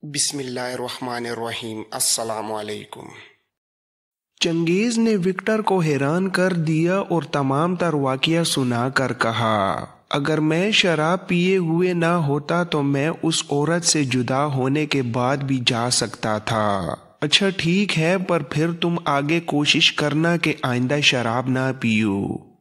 بسم اللہ الرحمن الرحیم۔ السلام علیکم۔ چنگیز نے وکٹر کو حیران کر دیا اور تمام تر واقعہ سنا کر کہا، اگر میں شراب پیے ہوئے نہ ہوتا تو میں اس عورت سے جدا ہونے کے بعد بھی جا سکتا تھا۔ اچھا ٹھیک ہے، پر پھر تم آگے کوشش کرنا کہ آئندہ شراب نہ پیو۔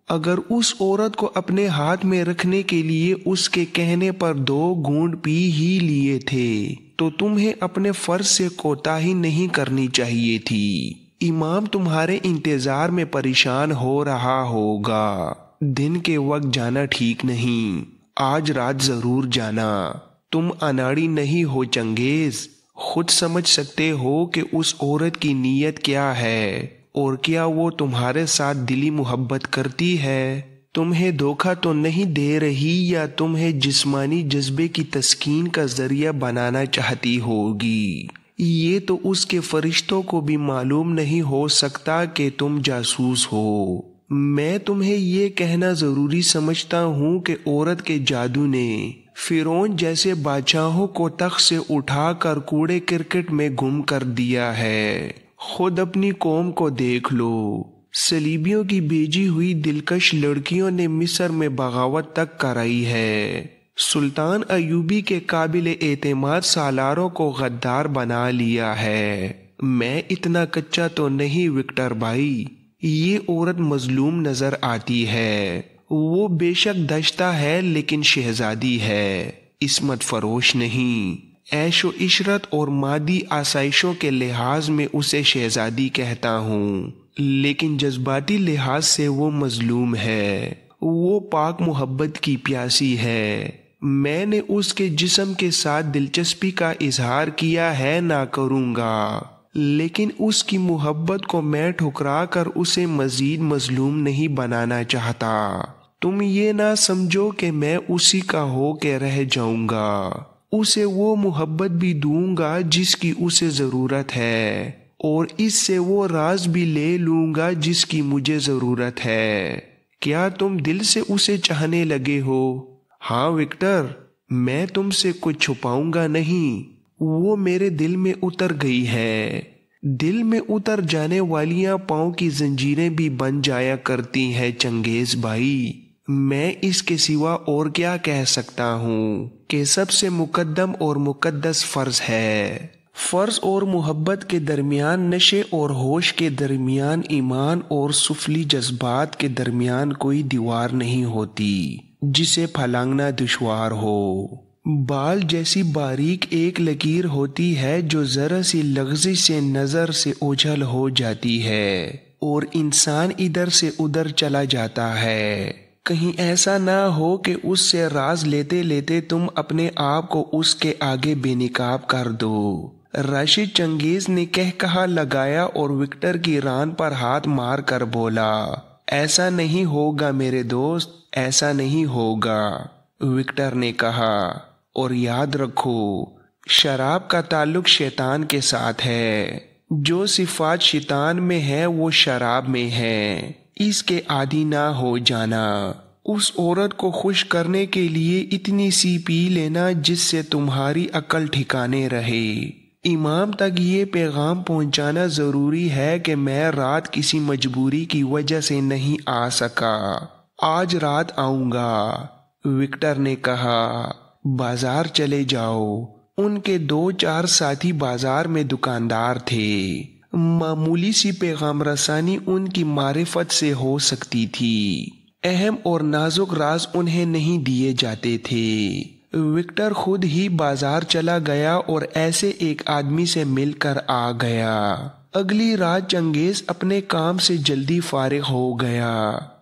اگر اس عورت کو اپنے ہاتھ میں رکھنے کے لیے اس کے کہنے پر 2 گھونٹ پی ہی لیے تھے تو تمہیں اپنے فرض سے کوتاہی نہیں کرنی چاہیے تھی۔ امام تمہارے انتظار میں پریشان ہو رہا ہوگا۔ دن کے وقت جانا ٹھیک نہیں، آج رات ضرور جانا۔ تم اناڑی نہیں ہو چنگیز، خود سمجھ سکتے ہو کہ اس عورت کی نیت کیا ہے اور کیا وہ تمہارے ساتھ دلی محبت کرتی ہے، تمہیں دھوکہ تو نہیں دے رہی یا تمہیں جسمانی جذبے کی تسکین کا ذریعہ بنانا چاہتی ہوگی۔ یہ تو اس کے فرشتوں کو بھی معلوم نہیں ہو سکتا کہ تم جاسوس ہو۔ میں تمہیں یہ کہنا ضروری سمجھتا ہوں کہ عورت کے جادو نے فرعون جیسے بادشاہوں کو تخت سے اٹھا کر کوڑے کرکٹ میں گم کر دیا ہے۔ خود اپنی قوم کو دیکھ لو، صلیبیوں کی بھیجی ہوئی دلکش لڑکیوں نے مصر میں بغاوت تک کرائی ہے۔ سلطان ایوبی کے قابل اعتماد سالاروں کو غدار بنا لیا ہے۔ میں اتنا کچا تو نہیں وکٹر بھائی، یہ عورت مظلوم نظر آتی ہے۔ وہ بے شک دشتہ ہے لیکن شہزادی ہے، عصمت فروش نہیں۔ عیش و عشرت اور مادی آسائشوں کے لحاظ میں اسے شہزادی کہتا ہوں، لیکن جذباتی لحاظ سے وہ مظلوم ہے۔ وہ پاک محبت کی پیاسی ہے۔ میں نے اس کے جسم کے ساتھ دلچسپی کا اظہار کیا ہے، نہ کروں گا، لیکن اس کی محبت کو میں ٹھکرا کر اسے مزید مظلوم نہیں بنانا چاہتا۔ تم یہ نہ سمجھو کہ میں اسی کا ہو کے رہ جاؤں گا۔ اسے وہ محبت بھی دوں گا جس کی اسے ضرورت ہے، اور اس سے وہ راز بھی لے لوں گا جس کی مجھے ضرورت ہے۔ کیا تم دل سے اسے چاہنے لگے ہو؟ ہاں وکٹر، میں تم سے کچھ چھپاؤں گا نہیں، وہ میرے دل میں اتر گئی ہے۔ دل میں اتر جانے والیاں پاؤں کی زنجیریں بھی بن جایا کرتی ہیں چنگیز بھائی۔ میں اس کے سوا اور کیا کہہ سکتا ہوں کہ سب سے مقدم اور مقدس فرض ہے۔ فرض اور محبت کے درمیان، نشے اور ہوش کے درمیان، ایمان اور سفلی جذبات کے درمیان کوئی دیوار نہیں ہوتی جسے پھلانگنا دشوار ہو۔ بال جیسی باریک ایک لکیر ہوتی ہے جو ذرا سی لغزش سے نظر سے اوجھل ہو جاتی ہے اور انسان ادھر سے ادھر چلا جاتا ہے۔ کہیں ایسا نہ ہو کہ اس سے راز لیتے لیتے تم اپنے آپ کو اس کے آگے بے نقاب کر دو۔ راشد چنگیز نے کہا لگایا اور وکٹر کی ران پر ہاتھ مار کر بولا، ایسا نہیں ہوگا میرے دوست، ایسا نہیں ہوگا۔ وکٹر نے کہا، اور یاد رکھو، شراب کا تعلق شیطان کے ساتھ ہے۔ جو صفات شیطان میں ہے وہ شراب میں ہے، اس کے عادی نہ ہو جانا۔ اس عورت کو خوش کرنے کے لیے اتنی سی پی لینا جس سے تمہاری عقل ٹھکانے رہے۔ امام تک یہ پیغام پہنچانا ضروری ہے کہ میں رات کسی مجبوری کی وجہ سے نہیں آ سکا، آج رات آؤں گا۔ وکٹر نے کہا، بازار چلے جاؤ۔ ان کے 2-4 ساتھی بازار میں دکاندار تھے۔ معمولی سی پیغام رسانی ان کی معرفت سے ہو سکتی تھی، اہم اور نازک راز انہیں نہیں دیے جاتے تھے۔ وکٹر خود ہی بازار چلا گیا اور ایسے ایک آدمی سے مل کر آ گیا۔ اگلی رات چنگیز اپنے کام سے جلدی فارغ ہو گیا۔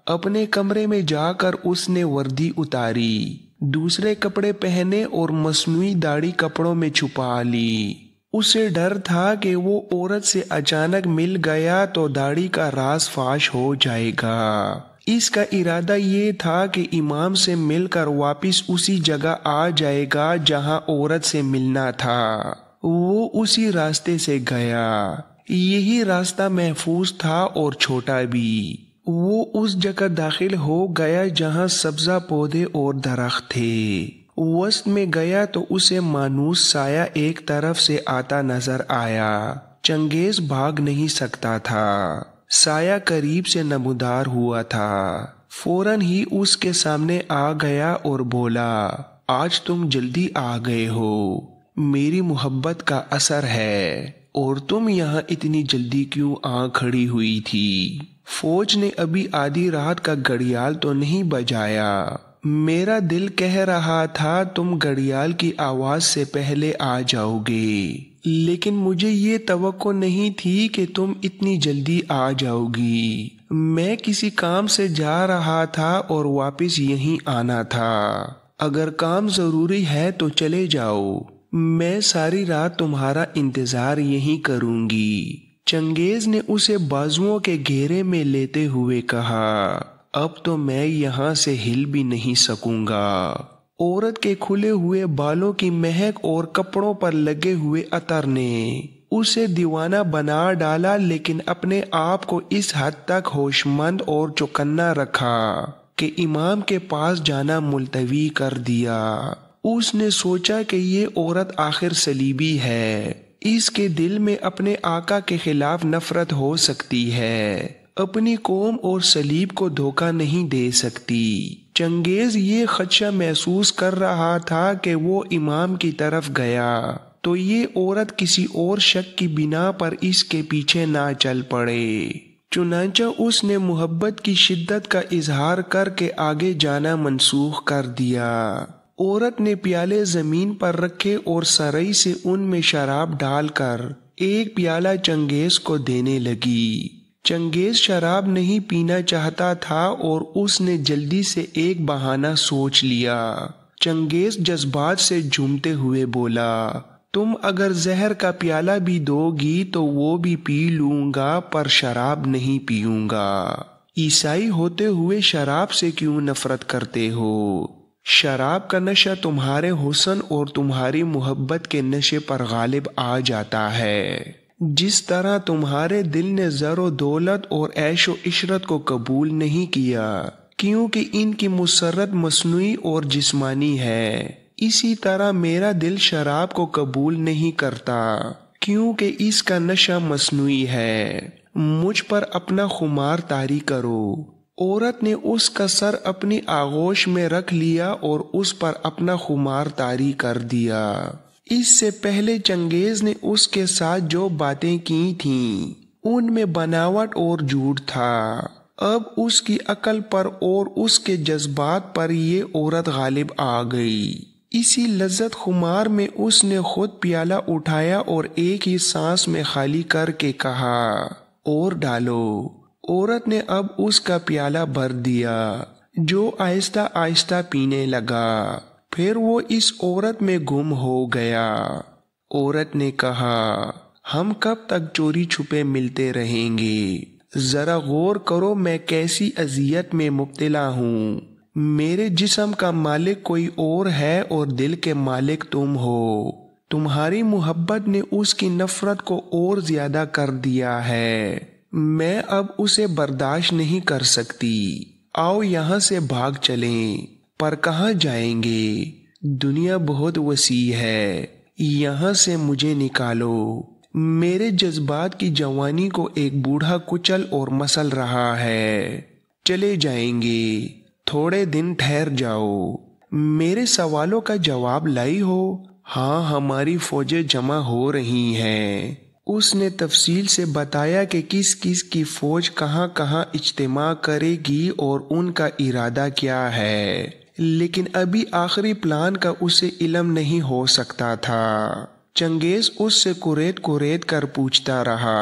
اپنے کمرے میں جا کر اس نے وردی اتاری، دوسرے کپڑے پہنے اور مصنوعی داڑھی کپڑوں میں چھپا لی۔ اسے ڈر تھا کہ وہ عورت سے اچانک مل گیا تو داڑھی کا راز فاش ہو جائے گا۔ اس کا ارادہ یہ تھا کہ امام سے مل کر واپس اسی جگہ آ جائے گا جہاں عورت سے ملنا تھا۔ وہ اسی راستے سے گیا۔ یہی راستہ محفوظ تھا اور چھوٹا بھی۔ وہ اس جگہ داخل ہو گیا جہاں سبزہ پودے اور درخت تھے۔ وسط میں گیا تو اسے مانوس سایہ ایک طرف سے آتا نظر آیا۔ چنگیز بھاگ نہیں سکتا تھا، سایہ قریب سے نمودار ہوا تھا۔ فوراً ہی اس کے سامنے آ گیا اور بولا، آج تم جلدی آ گئے ہو، میری محبت کا اثر ہے، اور تم یہاں اتنی جلدی کیوں آ کھڑی ہوئی تھی؟ فوج نے ابھی آدھی رات کا گھڑیال تو نہیں بجایا، میرا دل کہہ رہا تھا تم گھڑیال کی آواز سے پہلے آ جاؤ گے، لیکن مجھے یہ توقع نہیں تھی کہ تم اتنی جلدی آ جاؤ گی۔ میں کسی کام سے جا رہا تھا اور واپس یہیں آنا تھا، اگر کام ضروری ہے تو چلے جاؤ، میں ساری رات تمہارا انتظار یہیں کروں گی۔ چنگیز نے اسے بازوؤں کے گھیرے میں لیتے ہوئے کہا، اب تو میں یہاں سے ہل بھی نہیں سکوں گا۔ عورت کے کھلے ہوئے بالوں کی مہک اور کپڑوں پر لگے ہوئے عطر نے اسے دیوانہ بنا ڈالا، لیکن اپنے آپ کو اس حد تک ہوش مند اور چوکنا رکھا کہ امام کے پاس جانا ملتوی کر دیا۔ اس نے سوچا کہ یہ عورت آخر صلیبی ہے، اس کے دل میں اپنے آقا کے خلاف نفرت ہو سکتی ہے، اپنی قوم اور صلیب کو دھوکہ نہیں دے سکتی۔ چنگیز یہ خدشہ محسوس کر رہا تھا کہ وہ امام کی طرف گیا تو یہ عورت کسی اور شک کی بنا پر اس کے پیچھے نہ چل پڑے۔ چنانچہ اس نے محبت کی شدت کا اظہار کر کے آگے جانا منسوخ کر دیا۔ عورت نے پیالے زمین پر رکھے اور سرائی سے ان میں شراب ڈال کر ایک پیالہ چنگیز کو دینے لگی۔ چنگیز شراب نہیں پینا چاہتا تھا اور اس نے جلدی سے ایک بہانہ سوچ لیا۔ چنگیز جذبات سے جھومتے ہوئے بولا، تم اگر زہر کا پیالہ بھی دو گی تو وہ بھی پی لوں گا، پر شراب نہیں پیوں گا۔ عیسائی ہوتے ہوئے شراب سے کیوں نفرت کرتے ہو؟ شراب کا نشہ تمہارے حسن اور تمہاری محبت کے نشے پر غالب آ جاتا ہے، جس طرح تمہارے دل نے زر و دولت اور عیش و عشرت کو قبول نہیں کیا کیونکہ ان کی مسرت مصنوعی اور جسمانی ہے، اسی طرح میرا دل شراب کو قبول نہیں کرتا کیونکہ اس کا نشہ مصنوعی ہے۔ مجھ پر اپنا خمار طاری کرو۔ عورت نے اس کا سر اپنی آغوش میں رکھ لیا اور اس پر اپنا خمار طاری کر دیا۔ اس سے پہلے چنگیز نے اس کے ساتھ جو باتیں کی تھیں ان میں بناوٹ اور جھوٹ تھا، اب اس کی عقل پر اور اس کے جذبات پر یہ عورت غالب آ گئی۔ اسی لذت خمار میں اس نے خود پیالہ اٹھایا اور ایک ہی سانس میں خالی کر کے کہا، اور ڈالو۔ عورت نے اب اس کا پیالہ بھر دیا، جو آہستہ آہستہ پینے لگا، پھر وہ اس عورت میں گم ہو گیا۔ عورت نے کہا، ہم کب تک چوری چھپے ملتے رہیں گے؟ ذرا غور کرو میں کیسی اذیت میں مبتلا ہوں۔ میرے جسم کا مالک کوئی اور ہے اور دل کے مالک تم ہو۔ تمہاری محبت نے اس کی نفرت کو اور زیادہ کر دیا ہے، میں اب اسے برداشت نہیں کر سکتی۔ آؤ یہاں سے بھاگ چلیں، پر کہاں جائیں گے؟ دنیا بہت وسیع ہے، یہاں سے مجھے نکالو۔ میرے جذبات کی جوانی کو ایک بوڑھا کچل اور مسل رہا ہے۔ چلے جائیں گے، تھوڑے دن ٹھہر جاؤ۔ میرے سوالوں کا جواب لائی ہو؟ ہاں، ہماری فوجیں جمع ہو رہی ہیں۔ اس نے تفصیل سے بتایا کہ کس کس کی فوج کہاں کہاں اجتماع کرے گی اور ان کا ارادہ کیا ہے، لیکن ابھی آخری پلان کا اسے علم نہیں ہو سکتا تھا۔ چنگیز اس سے کوریت کر پوچھتا رہا۔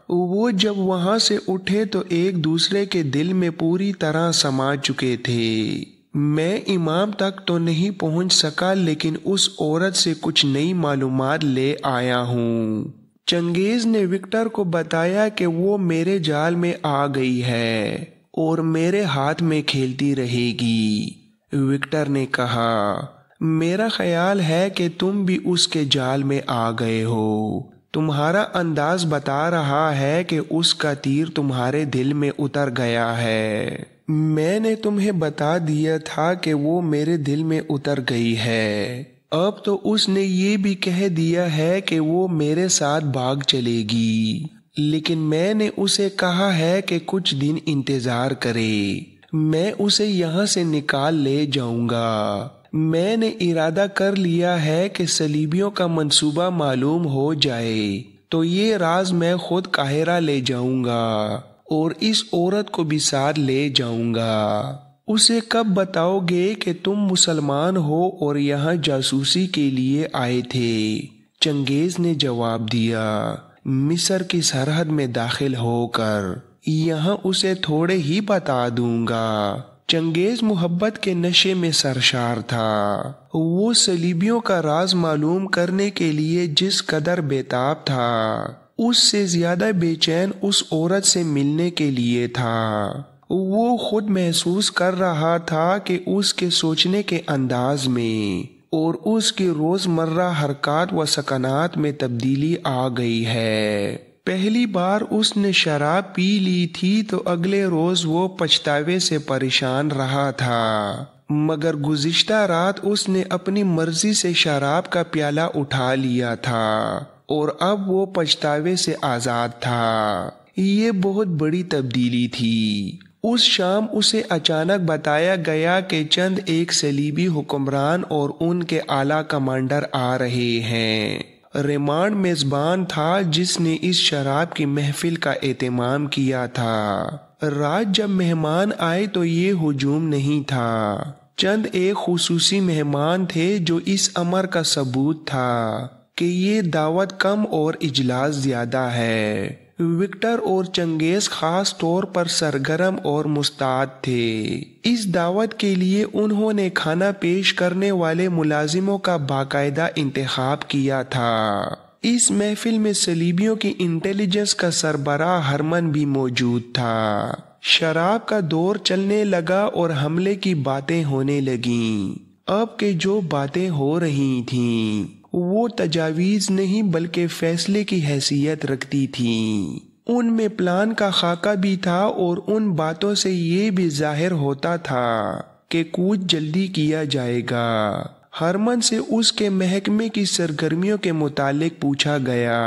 وہ جب وہاں سے اٹھے تو ایک دوسرے کے دل میں پوری طرح سما چکے تھے۔ میں امام تک تو نہیں پہنچ سکا، لیکن اس عورت سے کچھ نئی معلومات لے آیا ہوں۔ چنگیز نے وکٹر کو بتایا کہ وہ میرے جال میں آ گئی ہے اور میرے ہاتھ میں کھیلتی رہے گی۔ وکٹر نے کہا، میرا خیال ہے کہ تم بھی اس کے جال میں آ گئے ہو۔ تمہارا انداز بتا رہا ہے کہ اس کا تیر تمہارے دل میں اتر گیا ہے۔ میں نے تمہیں بتا دیا تھا کہ وہ میرے دل میں اتر گئی ہے، اب تو اس نے یہ بھی کہہ دیا ہے کہ وہ میرے ساتھ بھاگ چلے گی، لیکن میں نے اسے کہا ہے کہ کچھ دن انتظار کرے، میں اسے یہاں سے نکال لے جاؤں گا۔ میں نے ارادہ کر لیا ہے کہ صلیبیوں کا منصوبہ معلوم ہو جائے تو یہ راز میں خود قاہرہ لے جاؤں گا اور اس عورت کو بھی ساتھ لے جاؤں گا۔ اسے کب بتاؤ گے کہ تم مسلمان ہو اور یہاں جاسوسی کے لیے آئے تھے؟ چنگیز نے جواب دیا، مصر کی سرحد میں داخل ہو کر، یہاں اسے تھوڑے ہی بتا دوں گا۔ چنگیز محبت کے نشے میں سرشار تھا، وہ صلیبیوں کا راز معلوم کرنے کے لیے جس قدر بیتاب تھا، اس سے زیادہ بے چین اس عورت سے ملنے کے لیے تھا۔ وہ خود محسوس کر رہا تھا کہ اس کے سوچنے کے انداز میں اور اس کی روزمرہ حرکات و سکنات میں تبدیلی آ گئی ہے۔ پہلی بار اس نے شراب پی لی تھی تو اگلے روز وہ پچھتاوے سے پریشان رہا تھا، مگر گزشتہ رات اس نے اپنی مرضی سے شراب کا پیالہ اٹھا لیا تھا اور اب وہ پچھتاوے سے آزاد تھا۔ یہ بہت بڑی تبدیلی تھی۔ اس شام اسے اچانک بتایا گیا کہ چند ایک صلیبی حکمران اور ان کے اعلیٰ کمانڈر آ رہے ہیں۔ ریمانڈ میزبان تھا جس نے اس شراب کی محفل کا اہتمام کیا تھا۔ رات جب مہمان آئے تو یہ ہجوم نہیں تھا، چند ایک خصوصی مہمان تھے جو اس امر کا ثبوت تھا کہ یہ دعوت کم اور اجلاس زیادہ ہے۔ وکٹر اور چنگیز خاص طور پر سرگرم اور مستعد تھے۔ اس دعوت کے لیے انہوں نے کھانا پیش کرنے والے ملازموں کا باقاعدہ انتخاب کیا تھا۔ اس محفل میں صلیبیوں کی انٹیلیجنس کا سربراہ ہرمن بھی موجود تھا۔ شراب کا دور چلنے لگا اور حملے کی باتیں ہونے لگیں۔ اب کہ جو باتیں ہو رہی تھیں وہ تجاویز نہیں بلکہ فیصلے کی حیثیت رکھتی تھیں۔ ان میں پلان کا خاکہ بھی تھا اور ان باتوں سے یہ بھی ظاہر ہوتا تھا کہ کچھ جلدی کیا جائے گا۔ ہرمن سے اس کے محکمے کی سرگرمیوں کے متعلق پوچھا گیا۔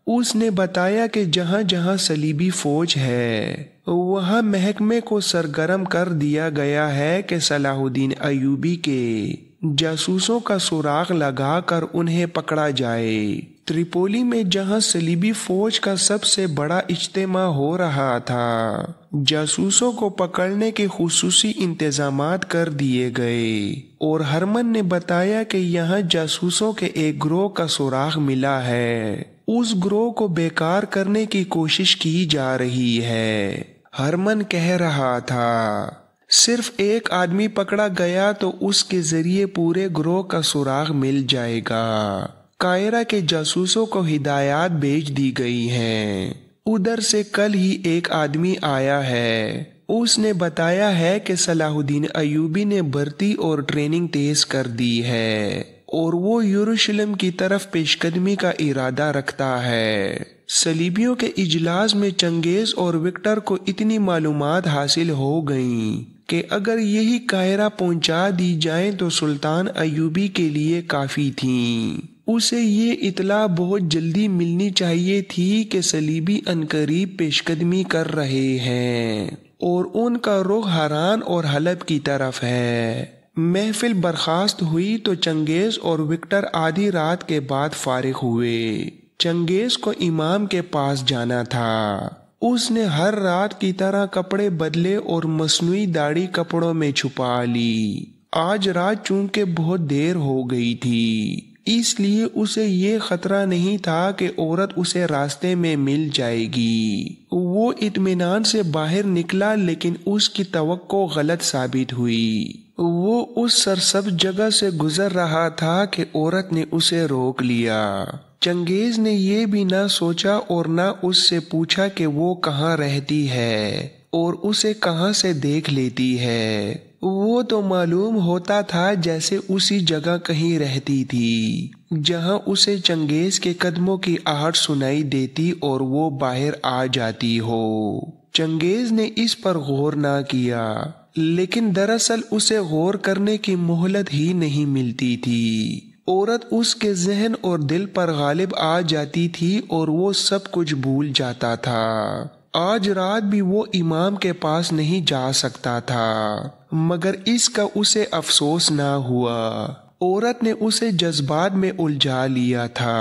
اس نے بتایا کہ جہاں جہاں صلیبی فوج ہے وہاں محکمے کو سرگرم کر دیا گیا ہے کہ صلاح الدین ایوبی کے جاسوسوں کا سراغ لگا کر انہیں پکڑا جائے۔ تریپولی میں جہاں صلیبی فوج کا سب سے بڑا اجتماع ہو رہا تھا، جاسوسوں کو پکڑنے کے خصوصی انتظامات کر دیے گئے، اور ہرمن نے بتایا کہ یہاں جاسوسوں کے ایک گروہ کا سراغ ملا ہے، اس گروہ کو بیکار کرنے کی کوشش کی جا رہی ہے۔ ہرمن کہہ رہا تھا، صرف ایک آدمی پکڑا گیا تو اس کے ذریعے پورے گروہ کا سراغ مل جائے گا۔ قاہرہ کے جاسوسوں کو ہدایات بھیج دی گئی ہیں۔ ادھر سے کل ہی ایک آدمی آیا ہے، اس نے بتایا ہے کہ صلاح الدین ایوبی نے بھرتی اور ٹریننگ تیز کر دی ہے اور وہ یروشلم کی طرف پیش قدمی کا ارادہ رکھتا ہے۔ صلیبیوں کے اجلاس میں چنگیز اور وکٹر کو اتنی معلومات حاصل ہو گئیں کہ اگر یہی قاہرہ پہنچا دی جائیں تو سلطان ایوبی کے لیے کافی تھیں۔ اسے یہ اطلاع بہت جلدی ملنی چاہیے تھی کہ صلیبی عنقریب پیش قدمی کر رہے ہیں اور ان کا رخ حران اور حلب کی طرف ہے۔ محفل برخاست ہوئی تو چنگیز اور وکٹر آدھی رات کے بعد فارغ ہوئے۔ چنگیز کو امام کے پاس جانا تھا۔ اس نے ہر رات کی طرح کپڑے بدلے اور مصنوعی داڑھی کپڑوں میں چھپا لی۔ آج رات چونکہ بہت دیر ہو گئی تھی اس لیے اسے یہ خطرہ نہیں تھا کہ عورت اسے راستے میں مل جائے گی۔ وہ اطمینان سے باہر نکلا لیکن اس کی توقع غلط ثابت ہوئی۔ وہ اس سرسبز جگہ سے گزر رہا تھا کہ عورت نے اسے روک لیا۔ چنگیز نے یہ بھی نہ سوچا اور نہ اس سے پوچھا کہ وہ کہاں رہتی ہے اور اسے کہاں سے دیکھ لیتی ہے۔ وہ تو معلوم ہوتا تھا جیسے اسی جگہ کہیں رہتی تھی جہاں اسے چنگیز کے قدموں کی آہٹ سنائی دیتی اور وہ باہر آ جاتی ہو۔ چنگیز نے اس پر غور نہ کیا، لیکن دراصل اسے غور کرنے کی مہلت ہی نہیں ملتی تھی۔ عورت اس کے ذہن اور دل پر غالب آ جاتی تھی اور وہ سب کچھ بھول جاتا تھا۔ آج رات بھی وہ امام کے پاس نہیں جا سکتا تھا، مگر اس کا اسے افسوس نہ ہوا۔ عورت نے اسے جذبات میں الجھا لیا تھا۔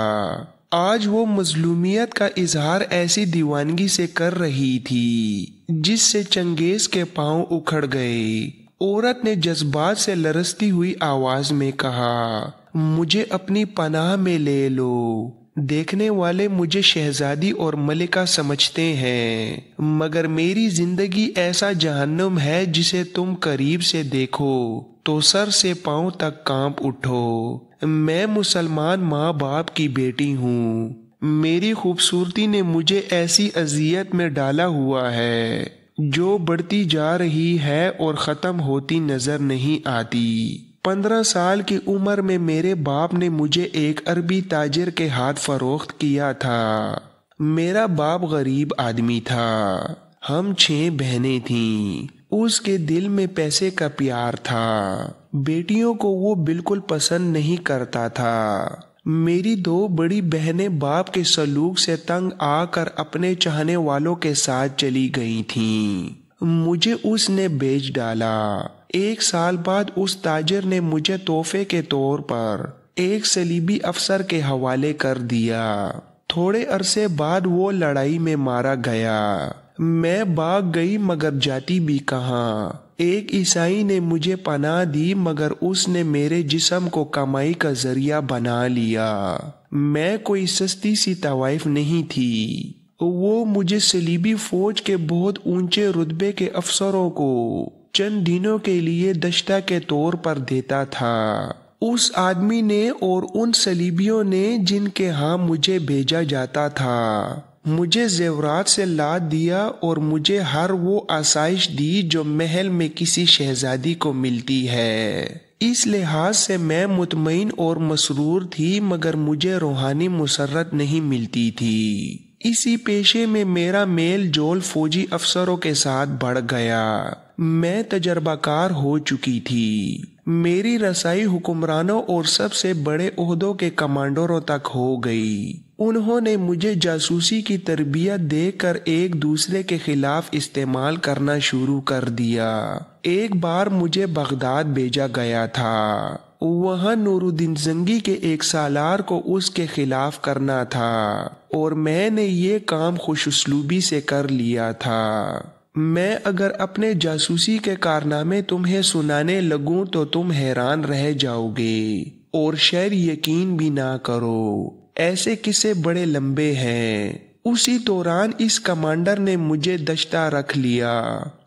آج وہ مظلومیت کا اظہار ایسی دیوانگی سے کر رہی تھی جس سے چنگیز کے پاؤں اکھڑ گئے۔ عورت نے جذبات سے لرزتی ہوئی آواز میں کہا، مجھے اپنی پناہ میں لے لو۔ دیکھنے والے مجھے شہزادی اور ملکہ سمجھتے ہیں، مگر میری زندگی ایسا جہنم ہے جسے تم قریب سے دیکھو تو سر سے پاؤں تک کانپ اٹھو۔ میں مسلمان ماں باپ کی بیٹی ہوں۔ میری خوبصورتی نے مجھے ایسی اذیت میں ڈالا ہوا ہے جو بڑھتی جا رہی ہے اور ختم ہوتی نظر نہیں آتی۔ 15 سال کی عمر میں میرے باپ نے مجھے ایک عربی تاجر کے ہاتھ فروخت کیا تھا۔ میرا باپ غریب آدمی تھا۔ ہم 6 بہنیں تھیں۔ اس کے دل میں پیسے کا پیار تھا۔ بیٹیوں کو وہ بالکل پسند نہیں کرتا تھا۔ میری 2 بڑی بہنیں باپ کے سلوک سے تنگ آ کر اپنے چاہنے والوں کے ساتھ چلی گئی تھیں۔ مجھے اس نے بیچ ڈالا۔ 1 سال بعد اس تاجر نے مجھے تحفے کے طور پر ایک صلیبی افسر کے حوالے کر دیا۔ تھوڑے عرصے بعد وہ لڑائی میں مارا گیا۔ میں بھاگ گئی مگر جاتی بھی کہاں۔ ایک عیسائی نے مجھے پناہ دی مگر اس نے میرے جسم کو کمائی کا ذریعہ بنا لیا۔ میں کوئی سستی سی طوائف نہیں تھی۔ وہ مجھے صلیبی فوج کے بہت اونچے رتبے کے افسروں کو چند دنوں کے لیے دشتہ کے طور پر دیتا تھا۔ اس آدمی نے اور ان صلیبیوں نے جن کے ہاں مجھے بھیجا جاتا تھا مجھے زیورات سے لاد دیا اور مجھے ہر وہ آسائش دی جو محل میں کسی شہزادی کو ملتی ہے۔ اس لحاظ سے میں مطمئن اور مسرور تھی مگر مجھے روحانی مسرت نہیں ملتی تھی۔ اسی پیشے میں میرا میل جول فوجی افسروں کے ساتھ بڑھ گیا۔ میں تجربہ کار ہو چکی تھی۔ میری رسائی حکمرانوں اور سب سے بڑے عہدوں کے کمانڈروں تک ہو گئی۔ انہوں نے مجھے جاسوسی کی تربیت دے کر ایک دوسرے کے خلاف استعمال کرنا شروع کر دیا۔ ایک بار مجھے بغداد بھیجا گیا تھا۔ وہاں نور الدین زنگی کے ایک سالار کو اس کے خلاف کرنا تھا اور میں نے یہ کام خوش اسلوبی سے کر لیا تھا۔ میں اگر اپنے جاسوسی کے کارنامے تمہیں سنانے لگوں تو تم حیران رہ جاؤ گے اور شاید یقین بھی نہ کرو۔ ایسے قصے بڑے لمبے ہیں۔ اسی دوران اس کمانڈر نے مجھے دشتہ رکھ لیا۔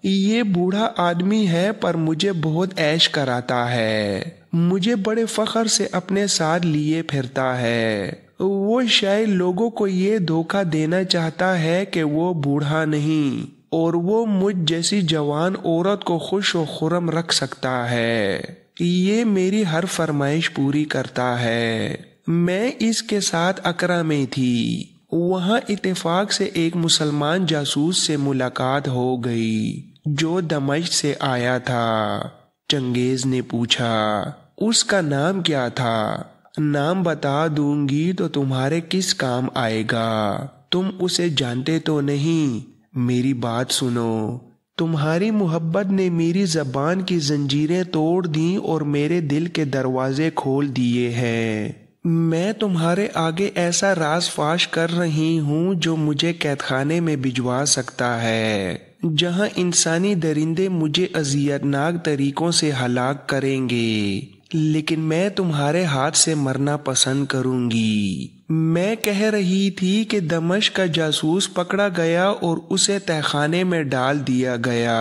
یہ بوڑھا آدمی ہے پر مجھے بہت عیش کراتا ہے۔ مجھے بڑے فخر سے اپنے ساتھ لیے پھرتا ہے۔ وہ شاید لوگوں کو یہ دھوکہ دینا چاہتا ہے کہ وہ بوڑھا نہیں اور وہ مجھ جیسی جوان عورت کو خوش و خرم رکھ سکتا ہے۔ یہ میری ہر فرمائش پوری کرتا ہے۔ میں اس کے ساتھ اکرا میں تھی۔ وہاں اتفاق سے ایک مسلمان جاسوس سے ملاقات ہو گئی جو دمشق سے آیا تھا۔ چنگیز نے پوچھا، اس کا نام کیا تھا؟ نام بتا دوں گی تو تمہارے کس کام آئے گا؟ تم اسے جانتے تو نہیں؟ میری بات سنو۔ تمہاری محبت نے میری زبان کی زنجیریں توڑ دیں اور میرے دل کے دروازے کھول دیے ہیں۔ میں تمہارے آگے ایسا راز فاش کر رہی ہوں جو مجھے قید خانے میں بھجوا سکتا ہے، جہاں انسانی درندے مجھے اذیتناک طریقوں سے ہلاک کریں گے، لیکن میں تمہارے ہاتھ سے مرنا پسند کروں گی۔ میں کہہ رہی تھی کہ دمشق کا جاسوس پکڑا گیا اور اسے تہہ خانے میں ڈال دیا گیا۔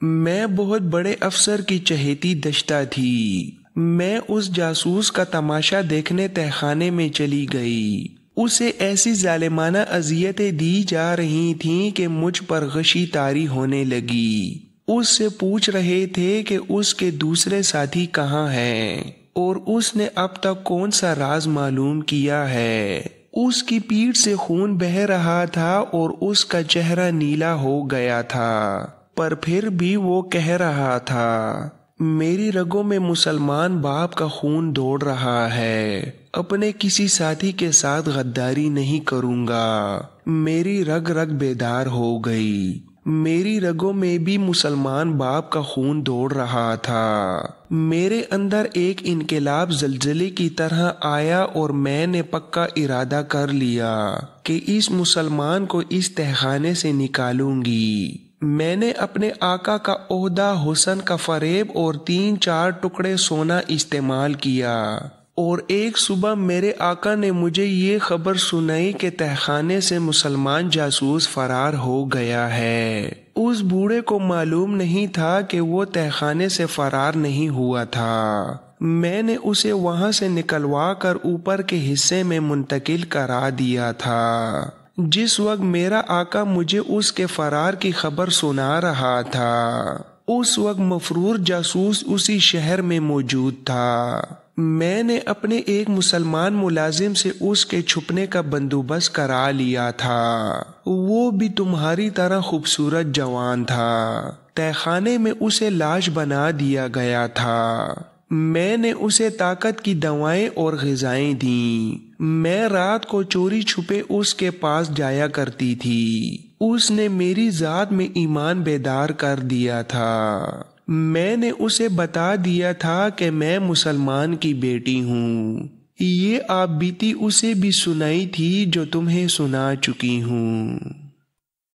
میں بہت بڑے افسر کی چہیتی دشتہ تھی۔ میں اس جاسوس کا تماشا دیکھنے تہہ خانے میں چلی گئی۔ اسے ایسی ظالمانہ اذیتیں دی جا رہی تھیں کہ مجھ پر غشی طاری ہونے لگی۔ اس سے پوچھ رہے تھے کہ اس کے دوسرے ساتھی کہاں ہیں اور اس نے اب تک کون سا راز معلوم کیا ہے۔ اس کی پیٹھ سے خون بہہ رہا تھا اور اس کا چہرہ نیلا ہو گیا تھا، پر پھر بھی وہ کہہ رہا تھا، میری رگوں میں مسلمان باپ کا خون دوڑ رہا ہے، اپنے کسی ساتھی کے ساتھ غداری نہیں کروں گا۔ میری رگ رگ بیدار ہو گئی، میری رگوں میں بھی مسلمان باپ کا خون دوڑ رہا تھا۔ میرے اندر ایک انقلاب زلزلے کی طرح آیا اور میں نے پکا ارادہ کر لیا کہ اس مسلمان کو اس تہخانے سے نکالوں گی۔ میں نے اپنے آقا کا عہدہ، حسن کا فریب اور 3-4 ٹکڑے سونا استعمال کیا، اور ایک صبح میرے آقا نے مجھے یہ خبر سنائی کہ تہخانے سے مسلمان جاسوس فرار ہو گیا ہے۔ اس بوڑھے کو معلوم نہیں تھا کہ وہ تہخانے سے فرار نہیں ہوا تھا۔ میں نے اسے وہاں سے نکلوا کر اوپر کے حصے میں منتقل کرا دیا تھا۔ جس وقت میرا آقا مجھے اس کے فرار کی خبر سنا رہا تھا، اس وقت مفرور جاسوس اسی شہر میں موجود تھا۔ میں نے اپنے ایک مسلمان ملازم سے اس کے چھپنے کا بندوبست کرا لیا تھا۔ وہ بھی تمہاری طرح خوبصورت جوان تھا۔ تہخانے میں اسے لاش بنا دیا گیا تھا۔ میں نے اسے طاقت کی دوائیں اور غذائیں دیں۔ میں رات کو چوری چھپے اس کے پاس جایا کرتی تھی۔ اس نے میری ذات میں ایمان بیدار کر دیا تھا۔ میں نے اسے بتا دیا تھا کہ میں مسلمان کی بیٹی ہوں۔ یہ آپ بیتی اسے بھی سنائی تھی جو تمہیں سنا چکی ہوں۔